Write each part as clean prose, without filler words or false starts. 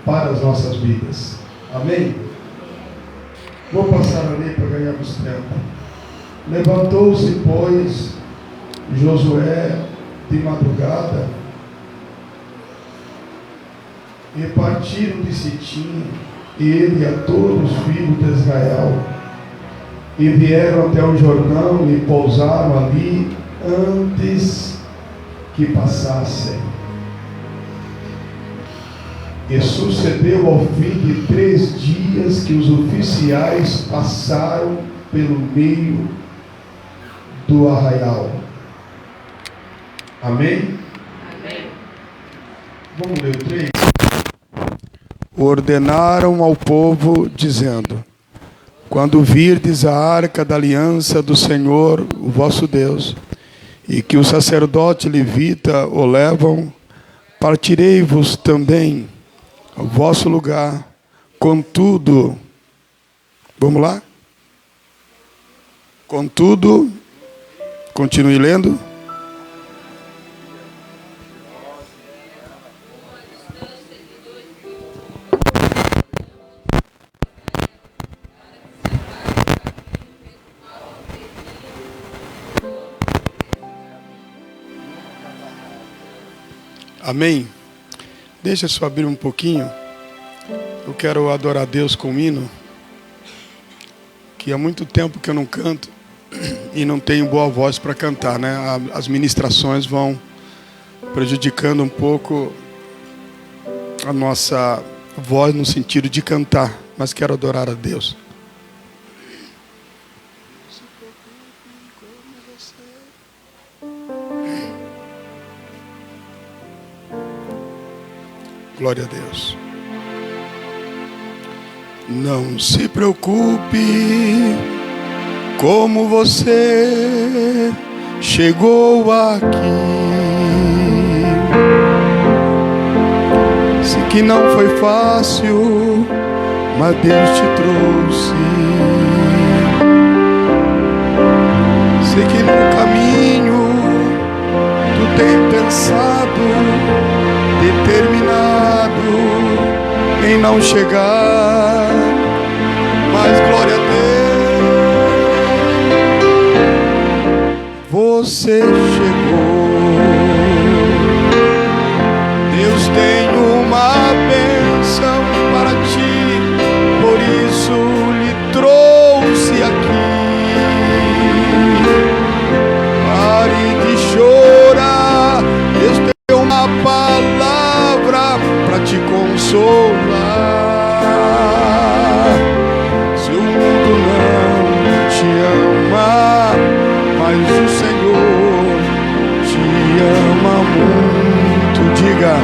para as nossas vidas. Amém? Vou passar ali para ganharmos tempo. Levantou-se, pois, Josué de madrugada, e partiram de Sitim, ele e a todos os filhos de Israel, e vieram até o Jordão e pousaram ali antes que passassem. E sucedeu ao fim de 3 dias que os oficiais passaram pelo meio do arraial. Amém? Amém. Vamos ler o 3. Ordenaram ao povo, dizendo: quando virdes a arca da aliança do Senhor, o vosso Deus, e que o sacerdote levita o levam, partirei-vos também ao vosso lugar. Contudo, vamos lá? Contudo, continue lendo. Amém? Deixa só abrir um pouquinho. Eu quero adorar a Deus com um hino, que há muito tempo que eu não canto e não tenho boa voz para cantar, né? As ministrações vão prejudicando um pouco a nossa voz no sentido de cantar, mas quero adorar a Deus. Glória a Deus. Não se preocupe como você chegou aqui. Sei que não foi fácil, mas Deus te trouxe. Sei que no caminho tu tem pensado, determinado em não chegar, mas glória a Deus, você chegou. Deus tem uma bênção para ti, por isso lhe trouxe aqui. Pare de chorar, Deus tem uma palavra para te consolar. Se o mundo não te ama, mas o Senhor te ama muito. Diga: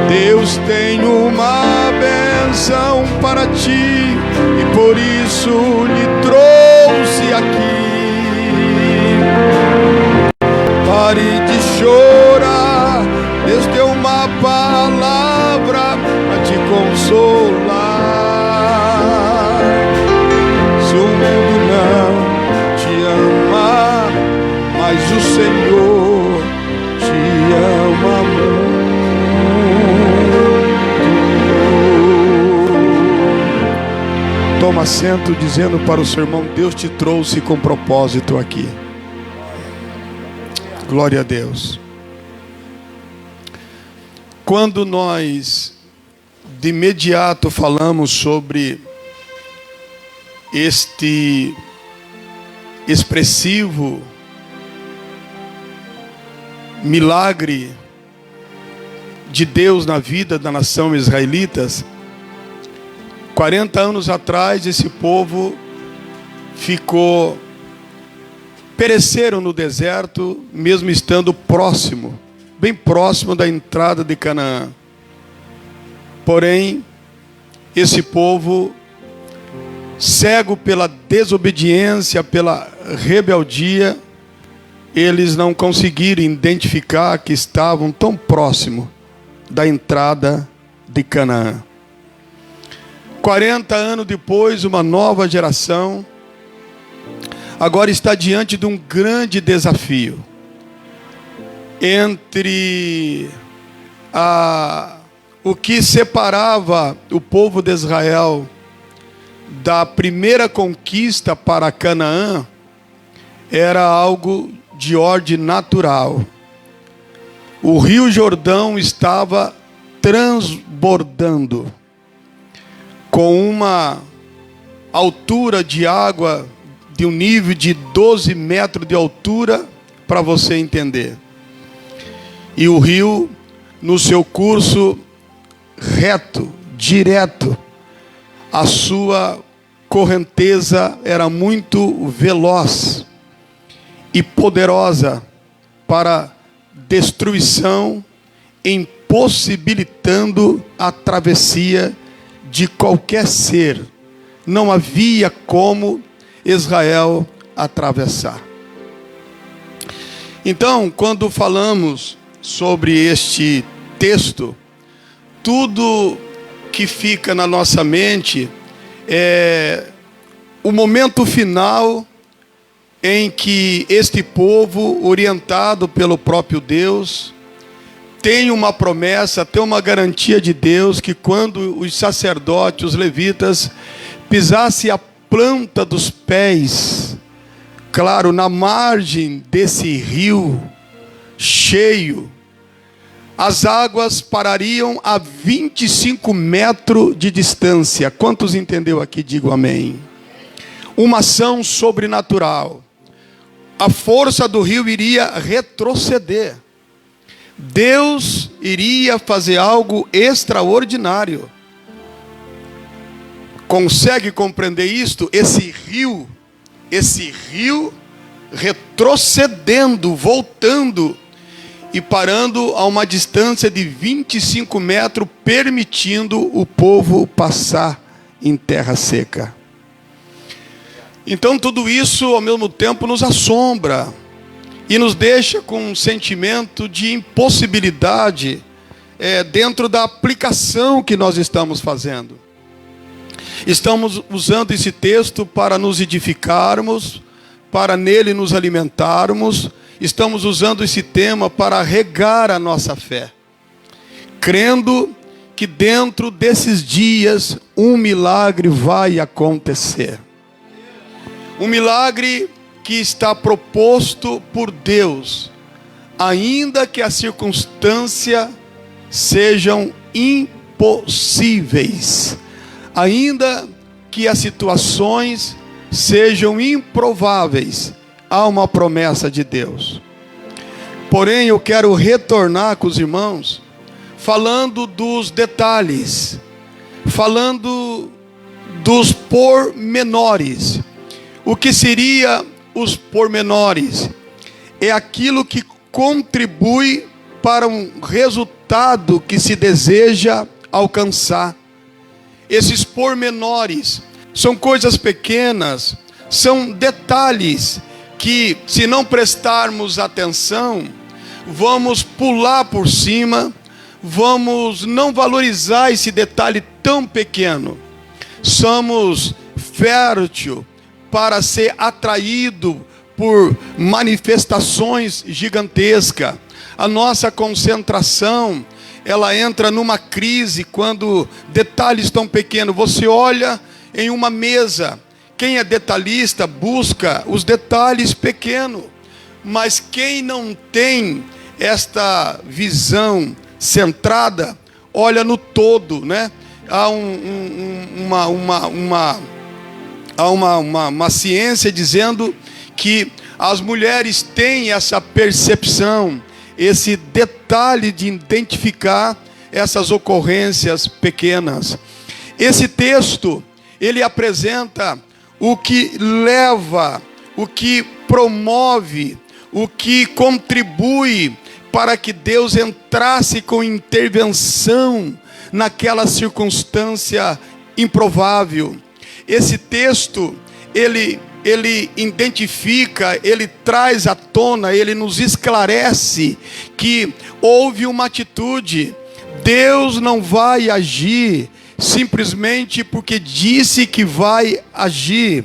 Deus tem uma bênção para ti e por isso lhe trouxe aqui. Pare de chorar, Deus tem uma palavra para te consolar. Se o mundo não te ama, mas o Senhor te ama muito. Toma assento, dizendo para o seu irmão: Deus te trouxe com propósito aqui. Glória a Deus. Quando nós de imediato falamos sobre este expressivo milagre de Deus na vida da nação israelitas, 40 anos atrás esse povo pereceram no deserto, mesmo estando próximo, bem próximo da entrada de Canaã. Porém, esse povo, cego pela desobediência, pela rebeldia, eles não conseguiram identificar que estavam tão próximo da entrada de Canaã. 40 anos depois, uma nova geração agora está diante de um grande desafio entre a o que separava o povo de Israel da primeira conquista para Canaã era algo de ordem natural. O rio Jordão estava transbordando com uma altura de água de um nível de 12 metros de altura, para você entender. E o rio, no seu curso reto, direto, a sua correnteza era muito veloz e poderosa para destruição, impossibilitando a travessia de qualquer ser. Não havia como Israel atravessar. Então, quando falamos sobre este texto, tudo que fica na nossa mente é o momento final em que este povo, orientado pelo próprio Deus, tem uma promessa, tem uma garantia de Deus, que quando os sacerdotes, os levitas, pisassem a planta dos pés, claro, na margem desse rio cheio, as águas parariam a 25 metros de distância. Quantos entendeu aqui? Digo amém. Uma ação sobrenatural. A força do rio iria retroceder. Deus iria fazer algo extraordinário. Consegue compreender isto? Esse rio retrocedendo, voltando e parando a uma distância de 25 metros, permitindo o povo passar em terra seca. Então tudo isso ao mesmo tempo nos assombra e nos deixa com um sentimento de impossibilidade dentro da aplicação que nós estamos fazendo. Estamos usando esse texto para nos edificarmos, para nele nos alimentarmos. Estamos usando esse tema para regar a nossa fé, crendo que dentro desses dias um milagre vai acontecer. Um milagre que está proposto por Deus, ainda que as circunstâncias sejam impossíveis, ainda que as situações sejam improváveis, há uma promessa de Deus. Porém, eu quero retornar com os irmãos, falando dos detalhes, falando dos pormenores. O que seria os pormenores? É aquilo que contribui para um resultado que se deseja alcançar. Esses pormenores são coisas pequenas, são detalhes que, se não prestarmos atenção, vamos pular por cima, vamos não valorizar esse detalhe tão pequeno. Somos fértil para ser atraído por manifestações gigantescas. A nossa concentração, ela entra numa crise quando detalhes tão pequenos. Você olha em uma mesa, quem é detalhista busca os detalhes pequenos, mas quem não tem esta visão centrada, olha no todo, né? Há uma ciência dizendo que as mulheres têm essa percepção, esse detalhe de identificar essas ocorrências pequenas. Esse texto, ele apresenta o que leva, o que promove, o que contribui para que Deus entrasse com intervenção naquela circunstância improvável. Esse texto, ele identifica, ele traz à tona, ele nos esclarece que houve uma atitude. Deus não vai agir simplesmente porque disse que vai agir.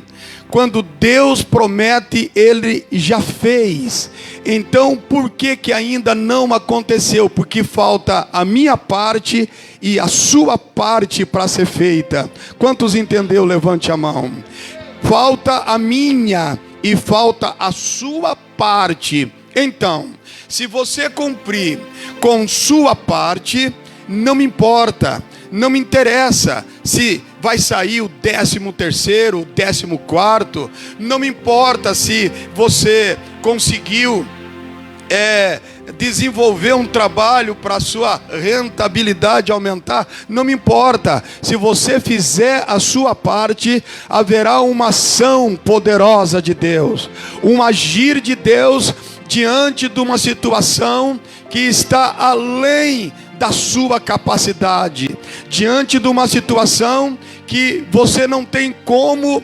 Quando Deus promete, Ele já fez. Então, por que ainda não aconteceu? Porque falta a minha parte e a sua parte para ser feita. Quantos entendeu? Levante a mão. Falta a minha e falta a sua parte. Então, se você cumprir com sua parte, não me importa, não me interessa se vai sair o 13º, o 14º, não me importa se você conseguiu desenvolver um trabalho para a sua rentabilidade aumentar, não me importa. Se você fizer a sua parte, haverá uma ação poderosa de Deus, um agir de Deus diante de uma situação que está além da sua capacidade, diante de uma situação que você não tem como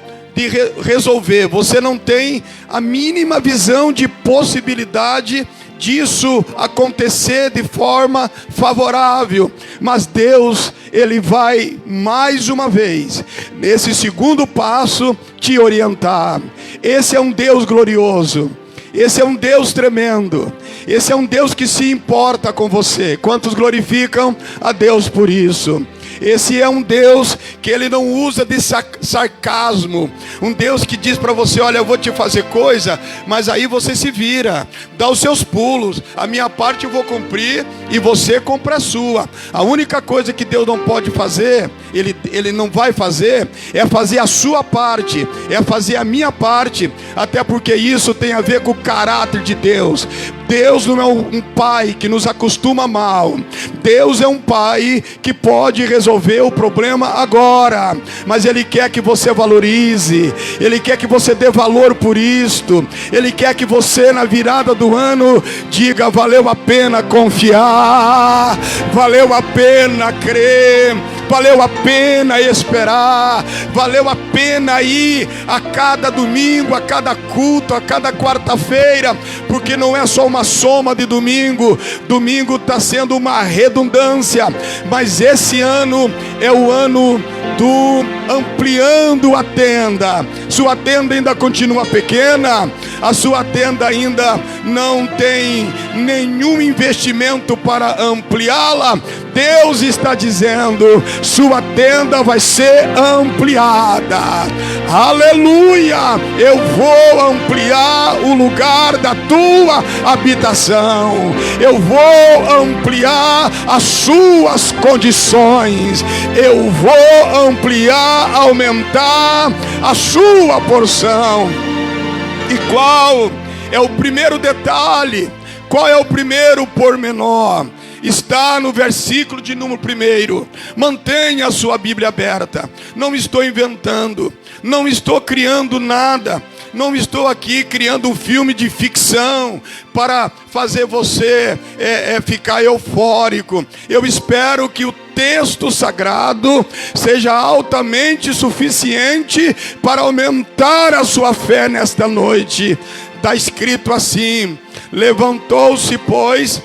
resolver, você não tem a mínima visão de possibilidade disso acontecer de forma favorável, mas Deus, Ele vai mais uma vez, nesse segundo passo, te orientar. Esse é um Deus glorioso, esse é um Deus tremendo, esse é um Deus que se importa com você. Quantos glorificam a Deus por isso? Esse é um Deus que Ele não usa de sarcasmo. Um Deus que diz para você: olha, eu vou te fazer coisa, mas aí você se vira, dá os seus pulos. A minha parte eu vou cumprir e você cumpre a sua. A única coisa que Deus não pode fazer, Ele não vai fazer, é fazer a sua parte, é fazer a minha parte. Até porque isso tem a ver com o caráter de Deus. Deus não é um pai que nos acostuma mal. Deus é um pai que pode resolver o problema agora, mas Ele quer que você valorize, Ele quer que você dê valor por isto. Ele quer que você, na virada do ano, diga: valeu a pena confiar, valeu a pena crer, valeu a pena esperar, valeu a pena ir a cada domingo, a cada culto, a cada quarta-feira, porque não é só uma soma de domingo. Domingo está sendo uma redundância, mas esse ano é o ano do ampliando a tenda. Sua tenda ainda continua pequena, a sua tenda ainda não tem nenhum investimento para ampliá-la. Deus está dizendo: sua tenda vai ser ampliada. Aleluia! Eu vou ampliar o lugar da tua habitação. Eu vou ampliar as suas condições. Eu vou ampliar, aumentar a sua porção. E qual é o primeiro detalhe? Qual é o primeiro pormenor? Está no versículo de número 1. Mantenha a sua Bíblia aberta. Não estou inventando, não estou criando nada, não estou aqui criando um filme de ficção para fazer você ficar eufórico. Eu espero que o texto sagrado seja altamente suficiente para aumentar a sua fé nesta noite. Está escrito assim: levantou-se, pois,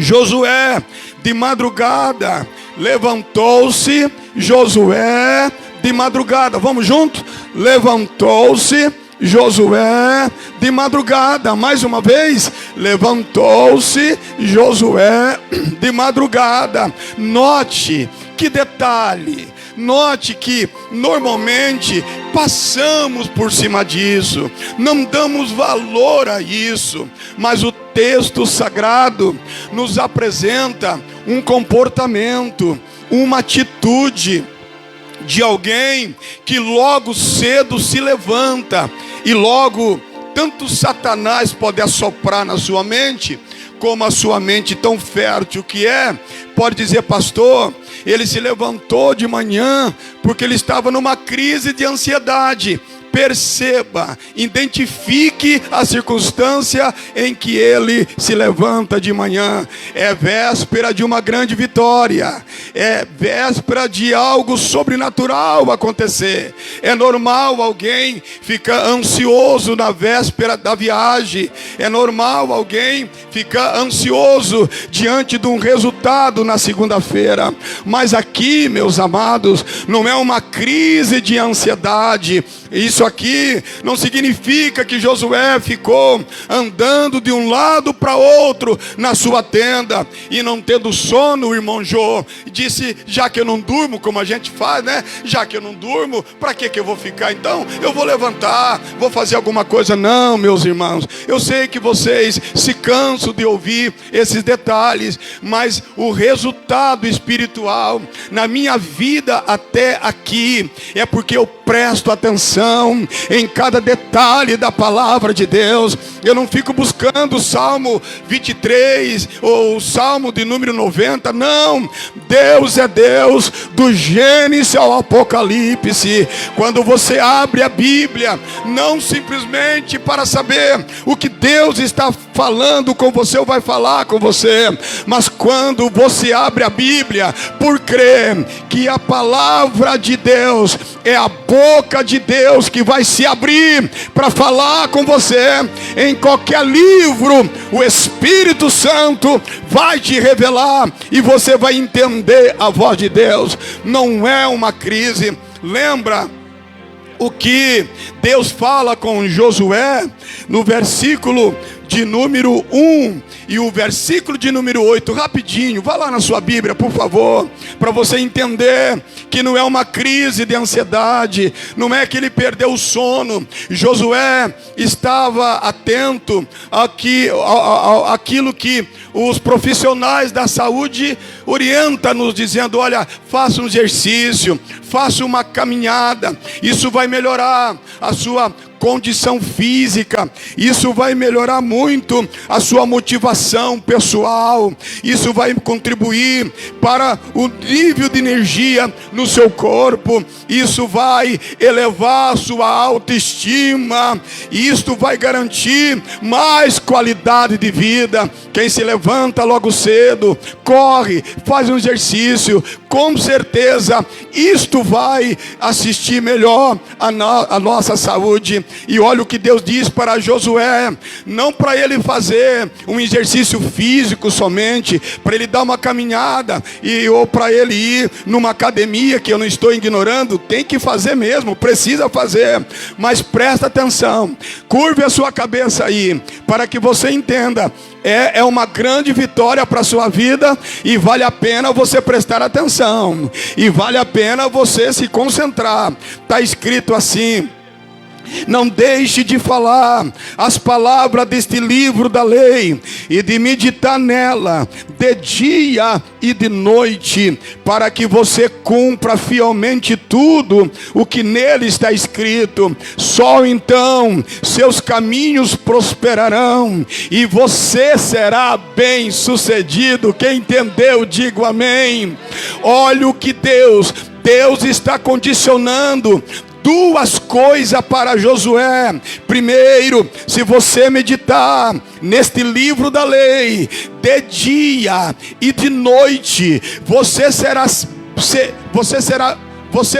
Josué de madrugada. Levantou-se Josué de madrugada. Vamos junto? Levantou-se Josué de madrugada. Mais uma vez. Levantou-se Josué de madrugada. Note que detalhe. Note que normalmente passamos por cima disso, não damos valor a isso, mas o texto sagrado nos apresenta um comportamento, uma atitude de alguém que logo cedo se levanta, e logo tanto Satanás pode assoprar na sua mente, como a sua mente tão fértil que pode dizer: pastor, ele se levantou de manhã porque ele estava numa crise de ansiedade. Perceba, identifique a circunstância em que ele se levanta de manhã. É véspera de uma grande vitória, é véspera de algo sobrenatural acontecer. É normal alguém ficar ansioso na véspera da viagem, é normal alguém ficar ansioso diante de um resultado na segunda-feira. Mas aqui, meus amados, não é uma crise de ansiedade. Isso aqui não significa que Josué ficou andando de um lado para outro na sua tenda e não tendo sono. O irmão Jô disse: já que eu não durmo, como a gente faz, né? Já que eu não durmo, para que eu vou ficar? Então eu vou levantar, vou fazer alguma coisa. Não, meus irmãos, eu sei que vocês se cansam de ouvir esses detalhes, mas o resultado espiritual na minha vida até aqui é porque eu presto atenção em cada detalhe da palavra de Deus. Eu não fico buscando o Salmo 23 ou o Salmo de número 90. Não, Deus é Deus do Gênesis ao Apocalipse. Quando você abre a Bíblia, não simplesmente para saber o que Deus está falando com você ou vai falar com você, mas quando você abre a Bíblia por crer que a palavra de Deus é a boca de Deus que vai se abrir para falar com você, em qualquer livro o Espírito Santo vai te revelar e você vai entender a voz de Deus. Não é uma crise. Lembra o que Deus fala com Josué no versículo de número 1 e o versículo de número 8, rapidinho, vá lá na sua Bíblia, por favor, para você entender que não é uma crise de ansiedade, não é que ele perdeu o sono. Josué estava atento àquilo que os profissionais da saúde orientam-nos, dizendo: olha, faça um exercício, faça uma caminhada, isso vai melhorar a sua condição física, isso vai melhorar muito a sua motivação pessoal, isso vai contribuir para o nível de energia no seu corpo, isso vai elevar a sua autoestima, isto vai garantir mais qualidade de vida. Quem se levanta logo cedo, corre, faz um exercício, com certeza isto vai assistir melhor a nossa saúde. E olha o que Deus diz para Josué: não para ele fazer um exercício físico somente, para ele dar uma caminhada, ou para ele ir numa academia, que eu não estou ignorando, tem que fazer mesmo, precisa fazer, mas presta atenção, curve a sua cabeça aí, para que você entenda. É uma grande vitória para a sua vida, e vale a pena você prestar atenção, e vale a pena você se concentrar. Está escrito assim: não deixe de falar as palavras deste livro da lei e de meditar nela de dia e de noite, para que você cumpra fielmente tudo o que nele está escrito. Só então seus caminhos prosperarão e você será bem sucedido. Quem entendeu, diga amém. Olha o que Deus está condicionando duas coisas para Josué. Primeiro, se você meditar neste livro da lei de dia e de noite, você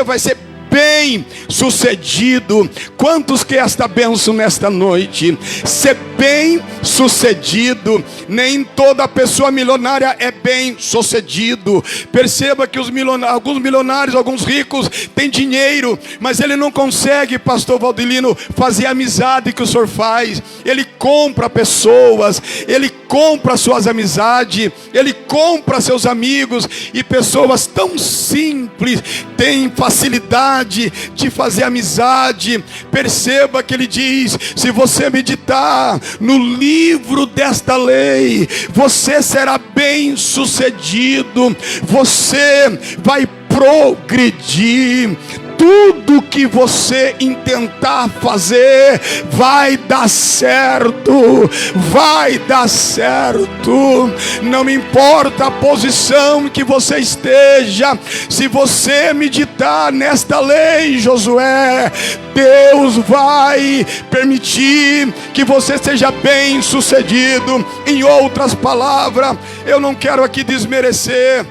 vai ser bem sucedido. Quantos quer esta bênção nesta noite? Ser bem sucedido. Nem toda pessoa milionária é bem sucedido. Perceba que alguns milionários, alguns ricos têm dinheiro, mas ele não consegue, pastor Valdelino, fazer a amizade que o senhor faz. Ele compra pessoas, ele compra suas amizades, ele compra seus amigos, e pessoas tão simples têm facilidade de fazer amizade. Perceba que ele diz: se você meditar no livro desta lei, você será bem sucedido, você vai progredir. Tudo que você intentar fazer vai dar certo, vai dar certo. Não me importa a posição que você esteja, se você meditar nesta lei, Josué, Deus vai permitir que você seja bem sucedido. Em outras palavras, eu não quero aqui desmerecer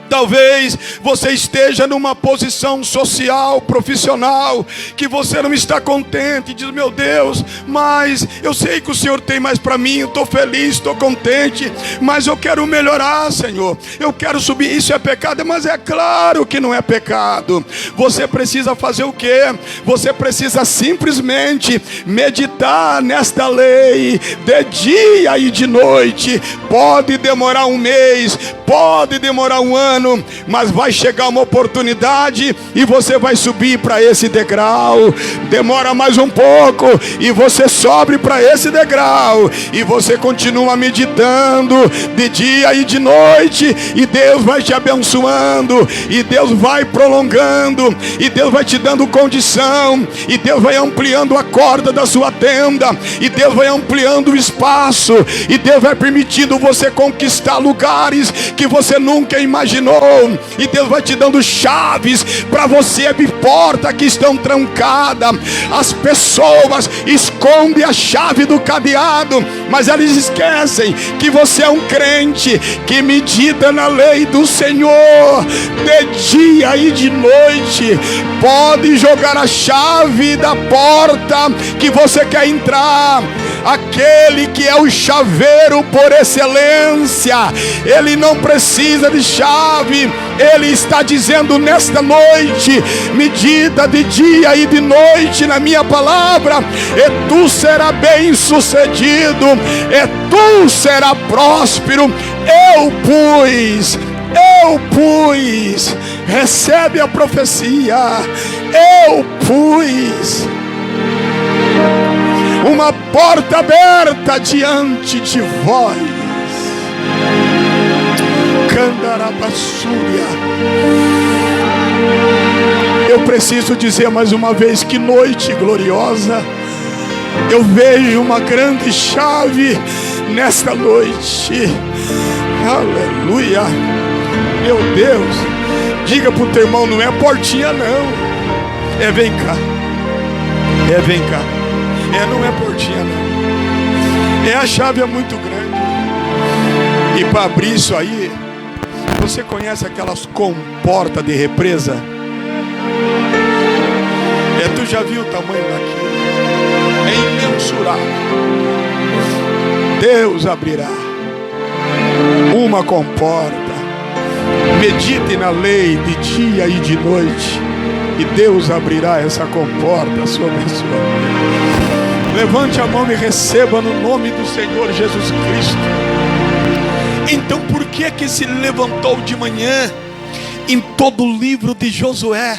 Talvez você esteja numa posição social, profissional, que você não está contente, diz: meu Deus, mas eu sei que o Senhor tem mais para mim, eu estou feliz, estou contente, mas eu quero melhorar, Senhor, eu quero subir. Isso é pecado? Mas é claro que não é pecado. Você precisa fazer o quê? Você precisa simplesmente meditar nesta lei, de dia e de noite. Pode demorar um mês, pode demorar um ano, mas vai chegar uma oportunidade e você vai subir para esse degrau. Demora mais um pouco e você sobe para esse degrau, e você continua meditando de dia e de noite, e Deus vai te abençoando, e Deus vai prolongando, e Deus vai te dando condição, e Deus vai ampliando a corda da sua tenda, e Deus vai ampliando o espaço, e Deus vai permitindo você conquistar lugares que você nunca imaginou, e Deus vai te dando chaves para você abrir portas que estão trancadas. As pessoas escondem a chave do cadeado, mas elas esquecem que você é um crente que medita na lei do Senhor de dia e de noite. Pode jogar a chave da porta que você quer entrar. Aquele que é o chaveiro por excelência, ele não precisa de chave. Ele está dizendo nesta noite: medita de dia e de noite na minha palavra, e tu serás bem sucedido, e tu serás próspero. Eu pus, recebe a profecia, eu pus uma porta aberta diante de vós. Candarabassúria. Eu preciso dizer mais uma vez: que noite gloriosa. Eu vejo uma grande chave nesta noite. Aleluia. Meu Deus. Diga para o teu irmão: não é portinha não, é vem cá. É vem cá. Não é portinha não. A chave é muito grande. E para abrir isso aí, você conhece aquelas comportas de represa? Tu já viu o tamanho daquilo? É imensurável. Deus abrirá uma comporta. Medite na lei de dia e de noite, e Deus abrirá essa comporta sobre a sua vida. Levante a mão e receba no nome do Senhor Jesus Cristo. Então por que se levantou de manhã em todo o livro de Josué?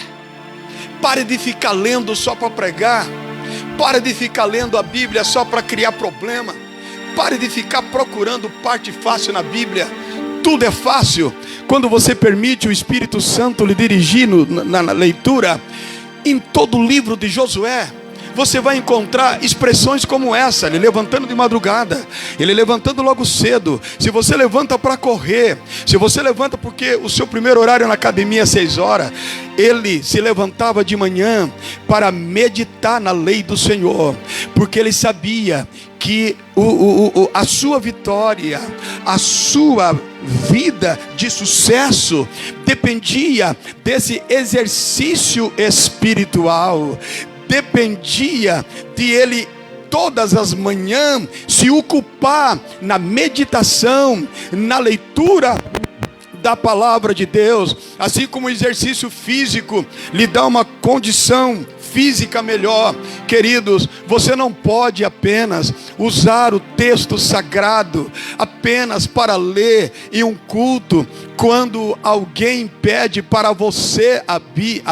Pare de ficar lendo só para pregar. Pare de ficar lendo a Bíblia só para criar problema. Pare de ficar procurando parte fácil na Bíblia. Tudo é fácil quando você permite o Espírito Santo lhe dirigir na leitura. Em todo o livro de Josué, você vai encontrar expressões como essa: ele levantando de madrugada, ele levantando logo cedo. Se você levanta para correr, se você levanta porque o seu primeiro horário na academia é 6 horas, ele se levantava de manhã para meditar na lei do Senhor, porque ele sabia que a sua vitória, a sua vida de sucesso dependia desse exercício espiritual. Dependia de ele todas as manhãs se ocupar na meditação, na leitura da palavra de Deus. Assim como o exercício físico lhe dá uma condição física melhor, queridos, você não pode apenas usar o texto sagrado apenas para ler em um culto. Quando alguém pede para você a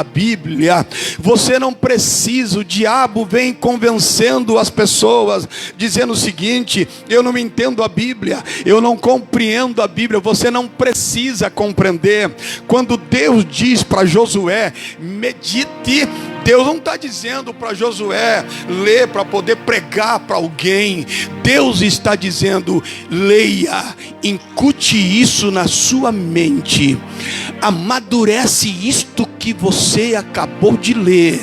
Bíblia, você não precisa. O diabo vem convencendo as pessoas, dizendo o seguinte: eu não entendo a Bíblia, eu não compreendo a Bíblia. Você não precisa compreender. Quando Deus diz para Josué: medite, Deus não está dizendo para Josué ler para poder pregar para alguém. Deus está dizendo: leia, incute isso na sua mente, amadurece isto que você acabou de ler,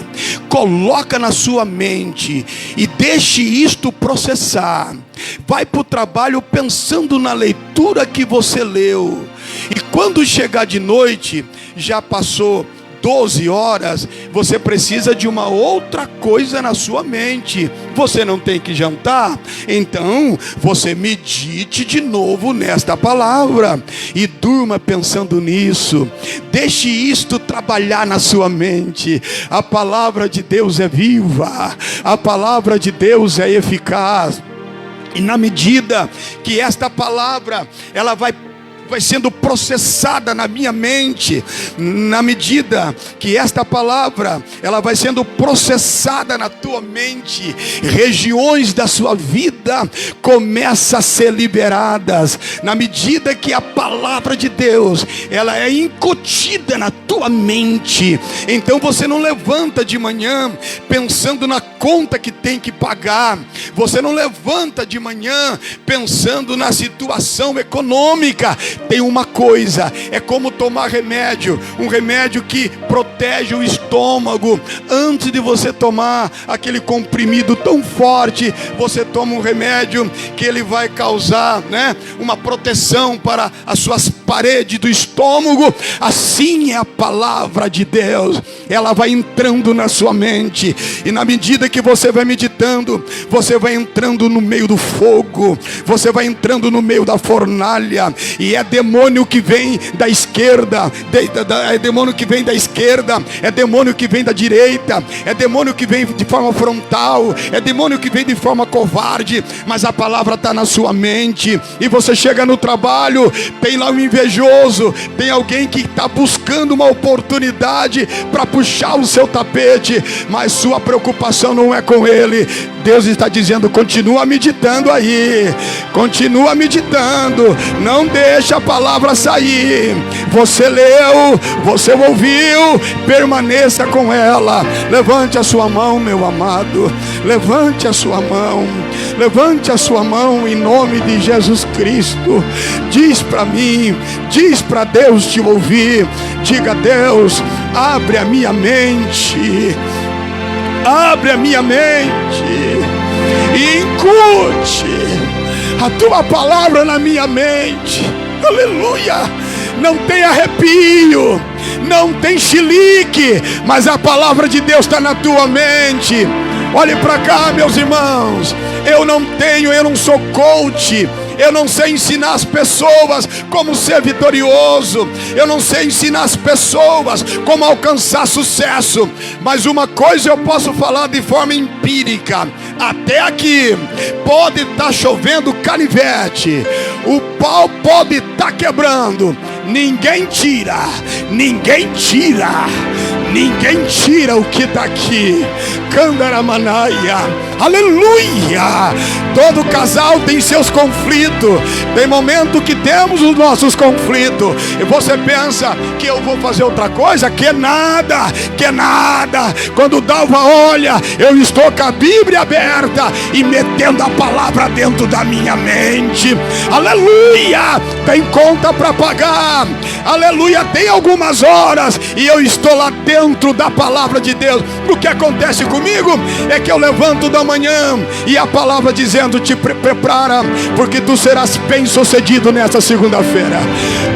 coloca na sua mente e deixe isto processar. Vai para o trabalho pensando na leitura que você leu, E quando chegar de noite, já passou 12 horas, você precisa de uma outra coisa na sua mente. Você não tem que jantar? Então, você medite de novo nesta palavra e durma pensando nisso. Deixe isto trabalhar na sua mente. A palavra de Deus é viva, a palavra de Deus é eficaz. E na medida que esta palavra, ela vai sendo processada na minha mente, na medida que esta palavra, ela vai sendo processada na tua mente, regiões da sua vida começam a ser liberadas, na medida que a palavra de Deus, ela é incutida na tua mente. Então você não levanta de manhã pensando na conta que tem que pagar, você não levanta de manhã pensando na situação econômica. Tem uma coisa, é como tomar remédio, um remédio que protege o estômago. Antes de você tomar aquele comprimido tão forte, você toma um remédio que ele vai causar, uma proteção para as suas paredes do estômago. Assim é a palavra de Deus, ela vai entrando na sua mente, e na medida que você vai meditando, você vai entrando no meio do fogo, você vai entrando no meio da fornalha, e é demônio que vem da esquerda, é demônio que vem da esquerda, é demônio que vem da direita, é demônio que vem de forma frontal, é demônio que vem de forma covarde, mas a palavra está na sua mente. E você chega no trabalho, tem lá um invejoso, tem alguém que está buscando uma oportunidade para puxar o seu tapete, mas sua preocupação não é com ele. Deus está dizendo: continua meditando aí, continua meditando, não deixa a palavra sair. Você leu, você ouviu, permaneça com ela. Levante a sua mão, meu amado, levante a sua mão, levante a sua mão em nome de Jesus Cristo. Diz para mim, diz para Deus te ouvir. Diga: Deus, abre a minha mente, abre a minha mente e incute a tua palavra na minha mente. Aleluia. Não tem arrepio, não tem chilique, mas a palavra de Deus está na tua mente. Olhe para cá, meus irmãos. Eu não sou coach. Eu não sei ensinar as pessoas como ser vitorioso. Eu não sei ensinar as pessoas como alcançar sucesso. Mas uma coisa eu posso falar de forma empírica. Até aqui pode estar chovendo canivete, o pau pode estar quebrando, ninguém tira o que está aqui. Candaramanaia, aleluia. Todo casal tem seus conflitos, tem momento que temos os nossos conflitos, e você pensa que eu vou fazer outra coisa? Que nada. Quando Dalva olha, eu estou com a Bíblia aberta e metendo a palavra dentro da minha mente. Aleluia. Tem conta para pagar, aleluia. Tem algumas horas e eu estou lá dentro da palavra de Deus. O que acontece comigo é que eu levanto da manhã e a palavra dizendo: te prepara, porque tu serás bem sucedido nessa segunda-feira,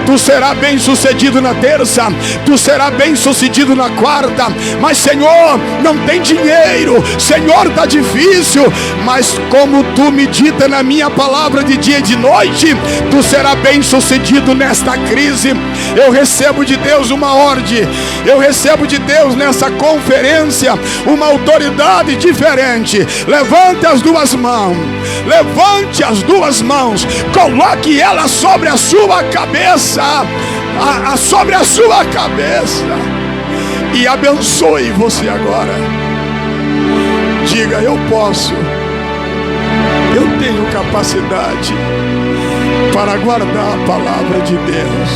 tu serás bem sucedido na terça, tu serás bem sucedido na quarta. Mas Senhor, não tem dinheiro, Senhor, está difícil, mas como tu medita na minha palavra de dia e de noite, tu serás bem sucedido nesta crise. Eu recebo de Deus uma ordem, eu recebo de Deus nessa conferência uma autoridade diferente. Levante as duas mãos, levante as duas mãos, coloque ela sobre a sua cabeça, sobre a sua cabeça, e abençoe você agora. Diga: eu posso, eu tenho capacidade para guardar a palavra de Deus.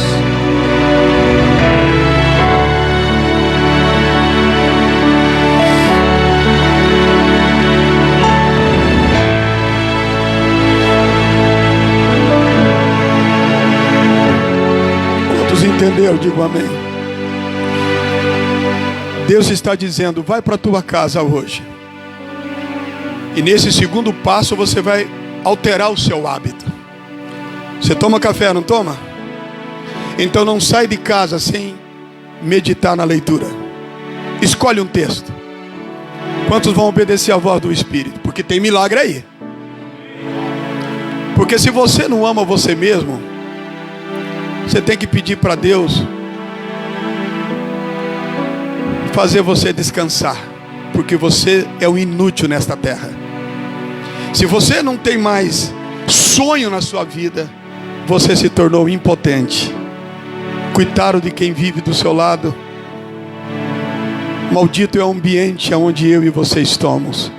Quantos entendeu? Digo amém. Deus está dizendo: vai para a tua casa hoje, e nesse segundo passo você vai alterar o seu hábito. Você toma café, não toma? Então não sai de casa sem meditar na leitura. Escolhe um texto. Quantos vão obedecer à voz do Espírito? Porque tem milagre aí. Porque se você não ama você mesmo, você tem que pedir para Deus fazer você descansar, porque você é um inútil nesta terra. Se você não tem mais sonho na sua vida, você se tornou impotente. Coitado de quem vive do seu lado. Maldito é o ambiente onde eu e você estamos.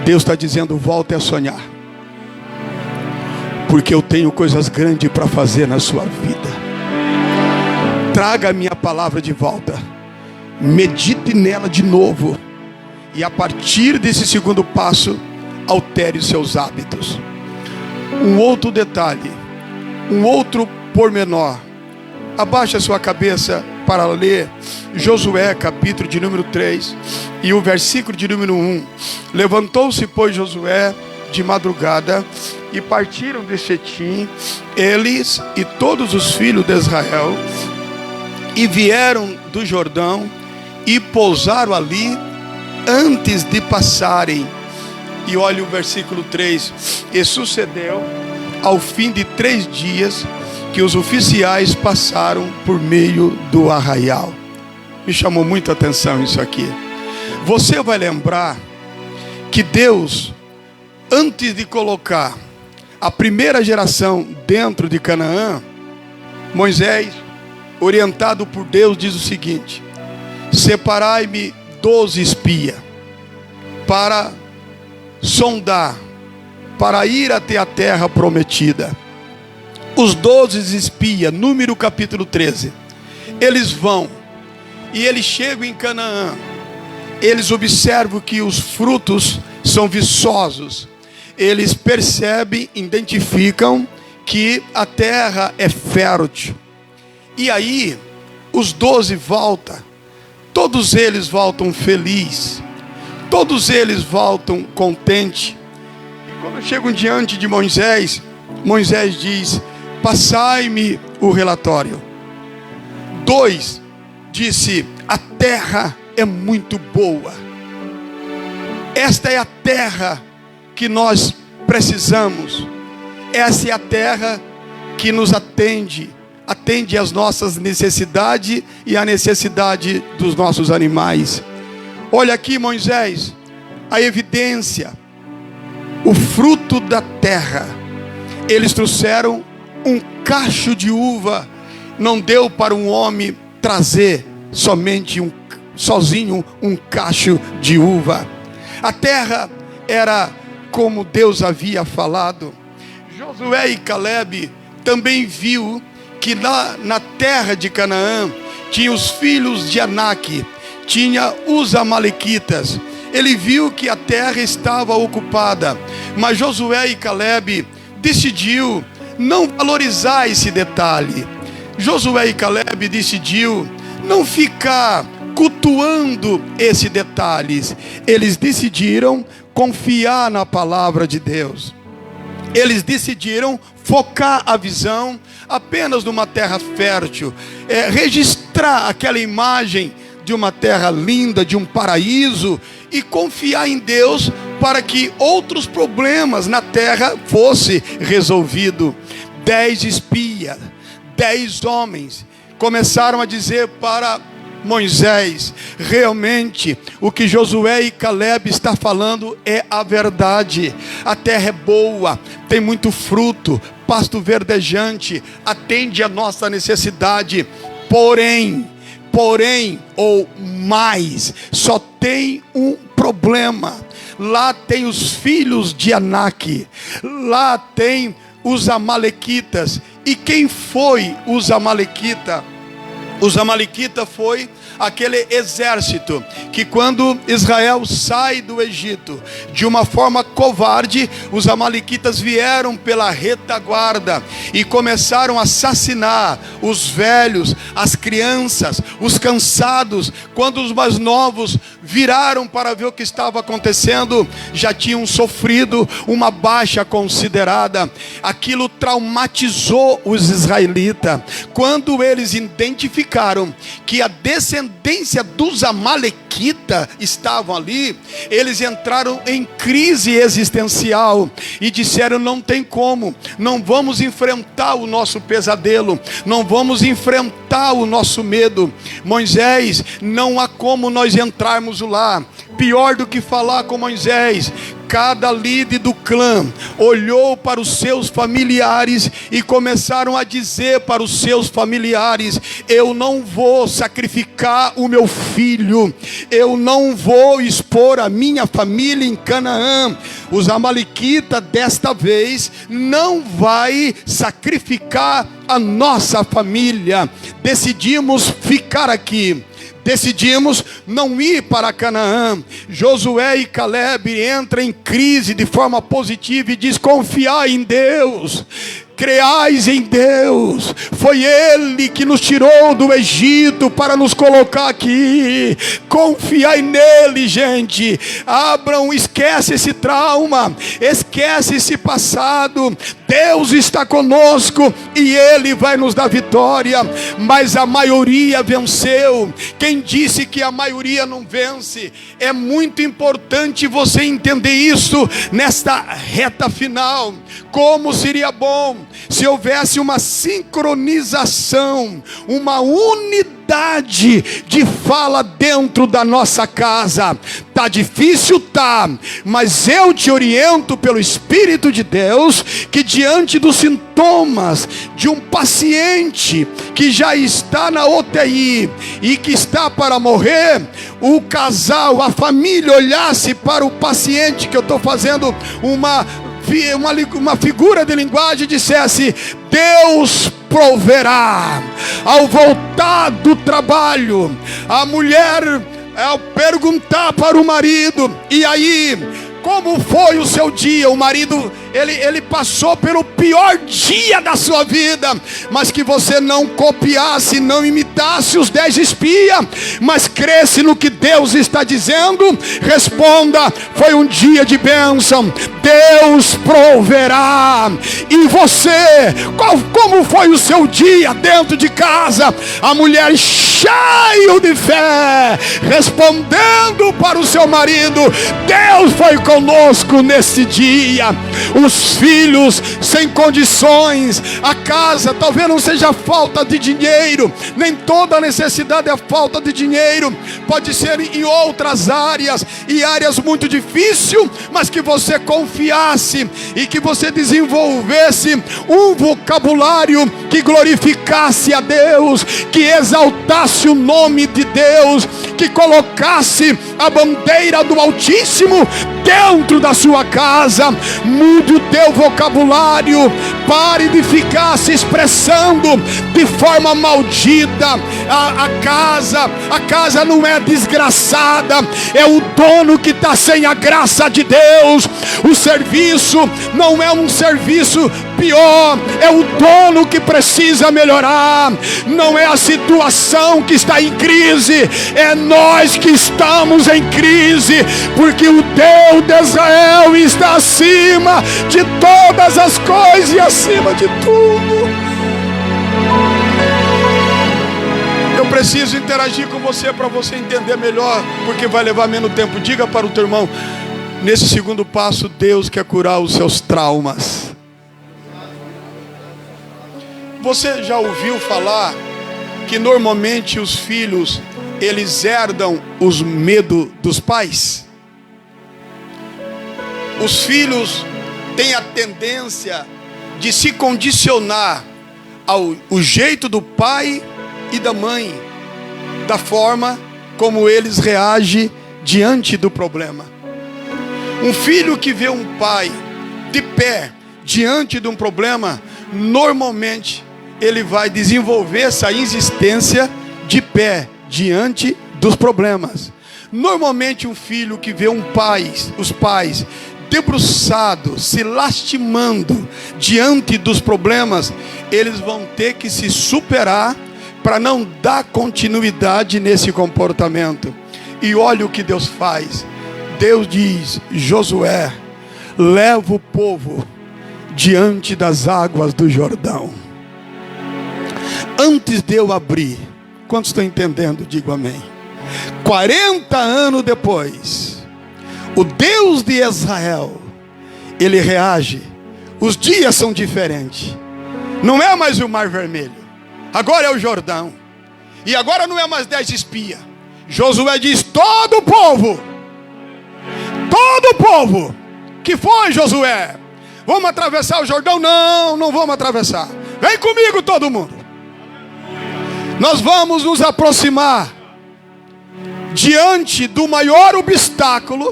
Deus está dizendo: volte a sonhar, porque eu tenho coisas grandes para fazer na sua vida. Traga a minha palavra de volta, medite nela de novo, e a partir desse segundo passo, altere os seus hábitos. Um outro detalhe, um outro pormenor. Abaixe a sua cabeça para ler Josué, capítulo de número 3 e o versículo de número 1. Levantou-se, pois, Josué de madrugada, e partiram de Setim, eles e todos os filhos de Israel, e vieram do Jordão, e pousaram ali antes de passarem. E olha o versículo 3. E sucedeu, ao fim de 3 dias, que os oficiais passaram por meio do arraial. Me chamou muita atenção isso aqui. Você vai lembrar que Deus, antes de colocar a primeira geração dentro de Canaã, Moisés, orientado por Deus, diz o seguinte: separai-me 12 espias para sondar, para ir até a terra prometida. Os 12 espias, número capítulo 13, eles vão e eles chegam em Canaã. Eles observam que os frutos são viçosos. Eles percebem, identificam que a terra é fértil. E aí, os 12 voltam. Todos eles voltam felizes. Todos eles voltam contentes. E quando chegam diante de Moisés, Moisés diz: passai-me o relatório. 2 disse: a terra é muito boa. Esta é a terra que nós precisamos. Essa é a terra que nos atende às nossas necessidades e à necessidade dos nossos animais. Olha aqui, Moisés, a evidência, o fruto da terra. Eles trouxeram um cacho de uva. Não deu para um homem trazer sozinho um cacho de uva. A terra era como Deus havia falado. Josué e Caleb também viu que na terra de Canaã tinha os filhos de Anak, tinha os amalequitas. Ele viu que a terra estava ocupada, mas Josué e Caleb decidiu não valorizar esse detalhe. Josué e Caleb decidiu não ficar cultuando esse detalhe. Eles decidiram confiar na palavra de Deus. Eles decidiram focar a visão apenas numa terra fértil, registrar aquela imagem de uma terra linda, de um paraíso, e confiar em Deus para que outros problemas na terra fossem resolvidos. 10 espias, 10 homens começaram a dizer para Moisés: realmente o que Josué e Caleb está falando é a verdade. A terra é boa, tem muito fruto, pasto verdejante, atende a nossa necessidade. Porém, ou mais, só tem um problema. Lá tem os filhos de Anak, lá tem os amalequitas. E quem foi os amalequitas? Os amalequitas foi aquele exército que, quando Israel sai do Egito, de uma forma covarde, os amalequitas vieram pela retaguarda e começaram a assassinar os velhos, as crianças, os cansados. Quando os mais novos viraram para ver o que estava acontecendo, já tinham sofrido uma baixa considerada. Aquilo traumatizou os israelitas. Quando eles identificaram que a descendência dos amalequitas estavam ali, eles entraram em crise existencial e disseram: não tem como, não vamos enfrentar o nosso pesadelo, não vamos enfrentar o nosso medo. Moisés, não há como nós entrarmos lá. Pior do que falar com Moisés, cada líder do clã olhou para os seus familiares e começaram a dizer para os seus familiares: eu não vou sacrificar o meu filho, eu não vou expor a minha família em Canaã. Os amalequitas desta vez não vai sacrificar a nossa família. Decidimos ficar aqui. Decidimos não ir para Canaã. Josué e Caleb entram em crise de forma positiva e diz: confiai em Deus, creais em Deus, foi Ele que nos tirou do Egito para nos colocar aqui. Confiai nele, gente. Abram, esquece esse trauma, esquece esse passado. Deus está conosco e Ele vai nos dar vitória. Mas a maioria venceu. Quem disse que a maioria não vence? É muito importante você entender isso nesta reta final. Como seria bom se houvesse uma sincronização, uma unidade de fala dentro da nossa casa. Tá difícil, tá, mas eu te oriento pelo Espírito de Deus que, diante dos sintomas de um paciente que já está na UTI e que está para morrer, o casal, a família olhasse para o paciente, que eu estou fazendo uma figura de linguagem, dissesse: Deus proverá. Ao voltar do trabalho, a mulher, ao perguntar para o marido: e aí, como foi o seu dia? O marido, ele passou pelo pior dia da sua vida, mas que você não copiasse, não imitasse os 10 espias, mas cresce no que Deus está dizendo. Responda: foi um dia de bênção, Deus proverá. E você, como foi o seu dia dentro de casa? A mulher, cheio de fé, respondendo para o seu marido: Deus foi conosco nesse dia. Os filhos sem condições, a casa talvez não seja falta de dinheiro, nem toda necessidade é falta de dinheiro, pode ser em outras áreas, e áreas muito difíceis, mas que você confiasse e que você desenvolvesse um vocabulário que glorificasse a Deus, que exaltasse o nome de Deus, que colocasse a bandeira do Altíssimo dentro da sua casa. Mude o teu vocabulário, pare de ficar se expressando de forma maldita. A casa não é desgraçada, é o dono que está sem a graça de Deus. O serviço não é um serviço pior, é o dono que precisa melhorar. Não é a situação que está em crise, é nós que estamos em crise, porque o Deus de Israel está acima de todas as coisas e acima de tudo. Eu preciso interagir com você para você entender melhor, porque vai levar menos tempo. Diga para o teu irmão: nesse segundo passo, Deus quer curar os seus traumas. Você já ouviu falar que normalmente os filhos, eles herdam os medos dos pais? Os filhos têm a tendência de se condicionar ao jeito do pai e da mãe, da forma como eles reagem diante do problema. Um filho que vê um pai de pé diante de um problema, normalmente ele vai desenvolver essa insistência de pé diante dos problemas. Normalmente um filho que vê os pais debruçados, se lastimando diante dos problemas, eles vão ter que se superar para não dar continuidade nesse comportamento. E olha o que Deus faz. Deus diz: Josué, leva o povo diante das águas do Jordão. Antes de eu abrir, quantos estão entendendo? Digo amém. 40 anos depois, o Deus de Israel, ele reage. Os dias são diferentes. Não é mais o Mar Vermelho, agora é o Jordão. E agora não é mais 10 espias. Josué diz: todo o povo, que foi, Josué? Vamos atravessar o Jordão? Não, não vamos atravessar. Vem comigo todo mundo. Nós vamos nos aproximar diante do maior obstáculo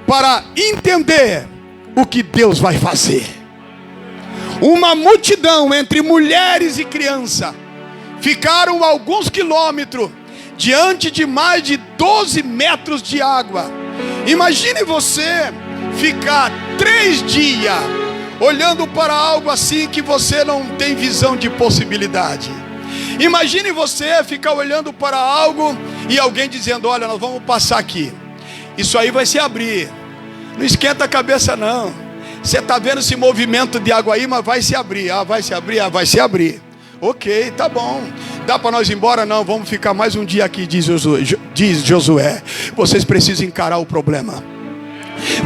para entender o que Deus vai fazer. Uma multidão entre mulheres e crianças ficaram a alguns quilômetros diante de mais de 12 metros de água. Imagine você ficar 3 dias olhando para algo assim que você não tem visão de possibilidade. Imagine você ficar olhando para algo e alguém dizendo: olha, nós vamos passar aqui, isso aí vai se abrir. Não esquenta a cabeça não. Você está vendo esse movimento de água aí, mas vai se abrir. Vai se abrir, vai se abrir. Ok, tá bom. Dá para nós ir embora? Não, vamos ficar mais um dia aqui, diz Josué. Vocês precisam encarar o problema.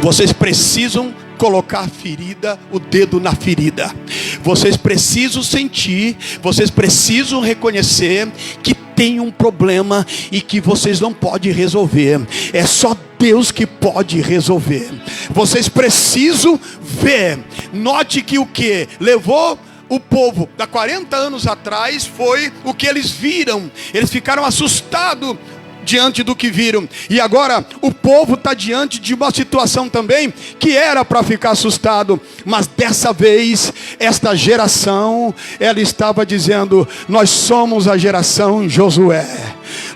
Vocês precisam colocar a ferida, o dedo na ferida. Vocês precisam sentir, vocês precisam reconhecer que tem um problema e que vocês não podem resolver. É só Deus que pode resolver. Vocês precisam ver. Note que o que levou o povo há 40 anos atrás foi o que eles viram. Eles ficaram assustados diante do que viram. E agora o povo está diante de uma situação também que era para ficar assustado. Mas dessa vez, esta geração, ela estava dizendo: nós somos a geração Josué.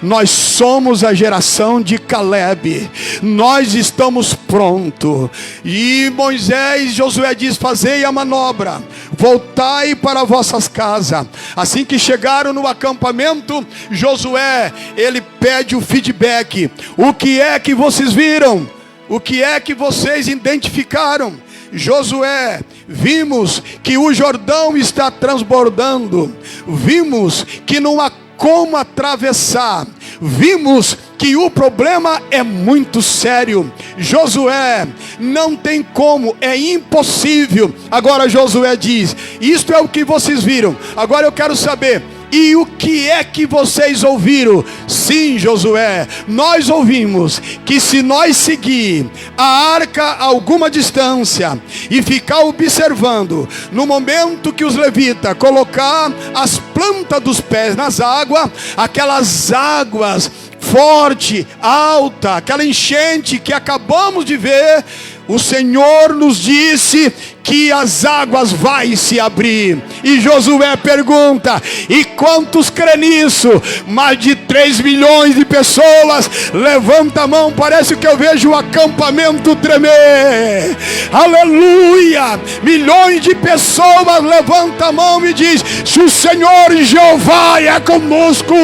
Nós somos a geração de Caleb. Nós estamos prontos. E Moisés, Josué diz: fazei a manobra, voltai para vossas casas. Assim que chegaram no acampamento, Josué, ele pede o feedback. O que é que vocês viram? O que é que vocês identificaram? Josué, vimos que o Jordão está transbordando. Vimos que não há como atravessar. Vimos que o problema é muito sério. Josué, não tem como, é impossível. Agora Josué diz: isto é o que vocês viram. Agora eu quero saber: e o que é que vocês ouviram? Sim, Josué, nós ouvimos que se nós seguir a arca a alguma distância e ficar observando, no momento que os levitas colocar as plantas dos pés nas águas, aquelas águas forte, alta, aquela enchente que acabamos de ver, o Senhor nos disse que as águas vai se abrir. E Josué pergunta: e quantos crê nisso? Mais de 3 milhões de pessoas. Levanta a mão, parece que eu vejo o acampamento tremer. Aleluia! Milhões de pessoas. Levanta a mão e diz: se o Senhor Jeová é conosco,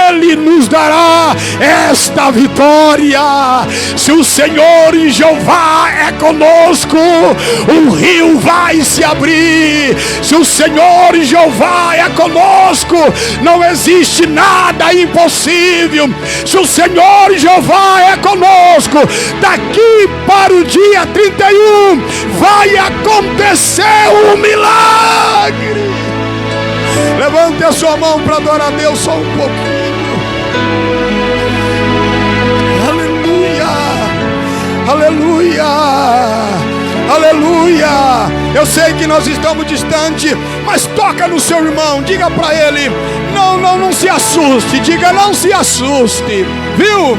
Ele nos dará esta vitória. Se o Senhor Jeová é conosco, o rio vai se abrir. Se o Senhor Jeová é conosco, não existe nada impossível. Se o Senhor Jeová é conosco, daqui para o dia 31 vai acontecer um milagre. Levante a sua mão para adorar a Deus só um pouquinho. Aleluia, aleluia. Eu sei que nós estamos distantes, mas toca no seu irmão, diga para ele: não se assuste. Diga: não se assuste, viu?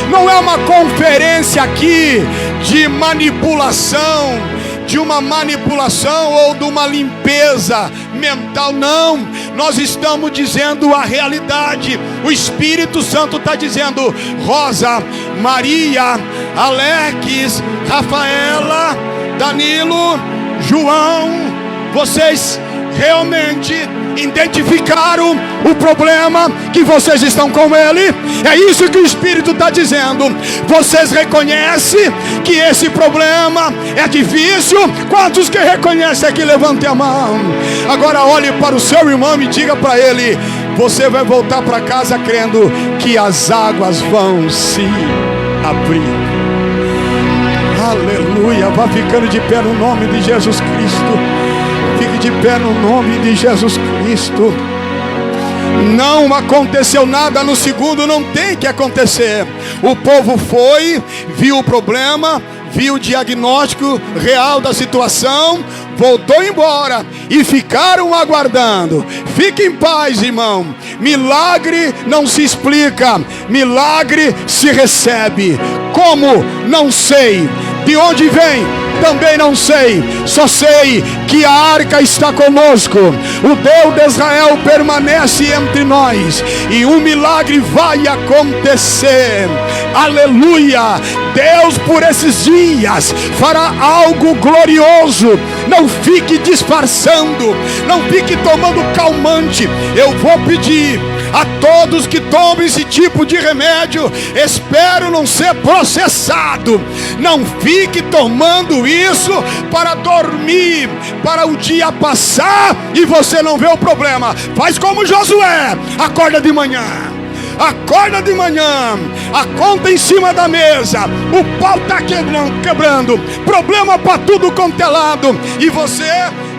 Não é uma conferência aqui de manipulação, de uma manipulação ou de uma limpeza mental, não. nós estamos dizendo a realidade. O Espírito Santo está dizendo: Rosa, Maria, Alex, Rafaela, Danilo, João, vocês realmente identificaram o problema, que vocês estão com ele. É isso que o Espírito está dizendo. Vocês reconhecem que esse problema é difícil? Quantos que reconhecem aqui, levante a mão. Agora olhe para o seu irmão e diga para ele: você vai voltar para casa crendo que as águas vão se abrir. Aleluia. Vá ficando de pé no nome de Jesus Cristo. Fique de pé no nome de Jesus Cristo. Não aconteceu nada no segundo, não tem que acontecer. O povo foi, viu o problema, viu o diagnóstico real da situação, voltou embora e ficaram aguardando. Fique em paz, irmão. Milagre não se explica, milagre se recebe. Como? Não sei. De onde vem? Também não sei. Só sei que a arca está conosco. O Deus de Israel permanece entre nós, e um milagre vai acontecer. Aleluia. Deus por esses dias fará algo glorioso. Não fique disfarçando, não fique tomando calmante. Eu vou pedir a todos que tomem esse tipo de remédio, espero não ser processado. Não fique tomando isso para dormir, para o dia passar e você não vê o problema. Faz como Josué, acorda de manhã. Acorda de manhã, a conta em cima da mesa, o pau está quebrando, problema para tudo quanto é lado, e você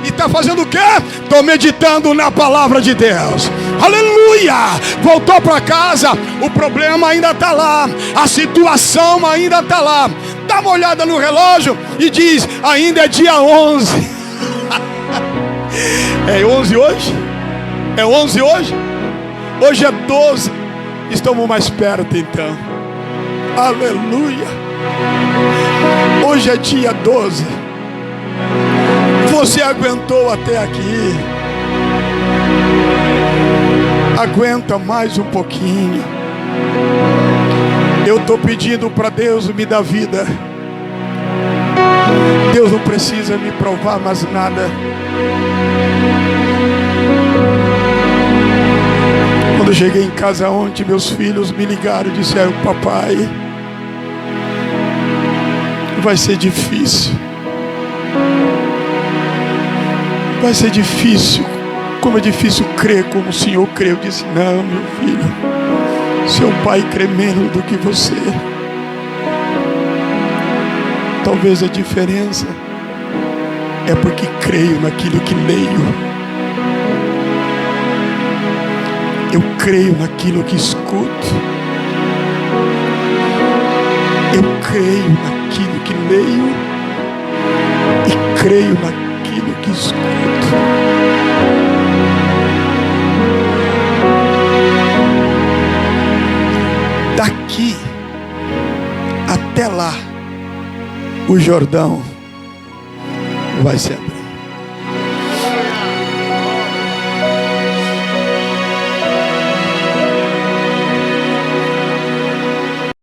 está fazendo o quê? Estou meditando na palavra de Deus. Aleluia. Voltou para casa, o problema ainda está lá, a situação ainda está lá. Dá uma olhada no relógio e diz: ainda é dia 11. É 11 hoje? É 11 hoje? Hoje é 12. Estamos mais perto então. Aleluia. Hoje é dia 12. Você aguentou até aqui. Aguenta mais um pouquinho. Eu estou pedindo para Deus me dar vida. Deus não precisa me provar mais nada. Quando eu cheguei em casa ontem, meus filhos me ligaram e disseram: papai, vai ser difícil. Vai ser difícil. Como é difícil crer como o Senhor crê. Eu disse: não, meu filho, seu pai crê menos do que você. Talvez a diferença é porque creio naquilo que leio. Eu creio naquilo que escuto. Eu creio naquilo que leio. E creio naquilo que escuto. Daqui até lá, o Jordão vai se abrir.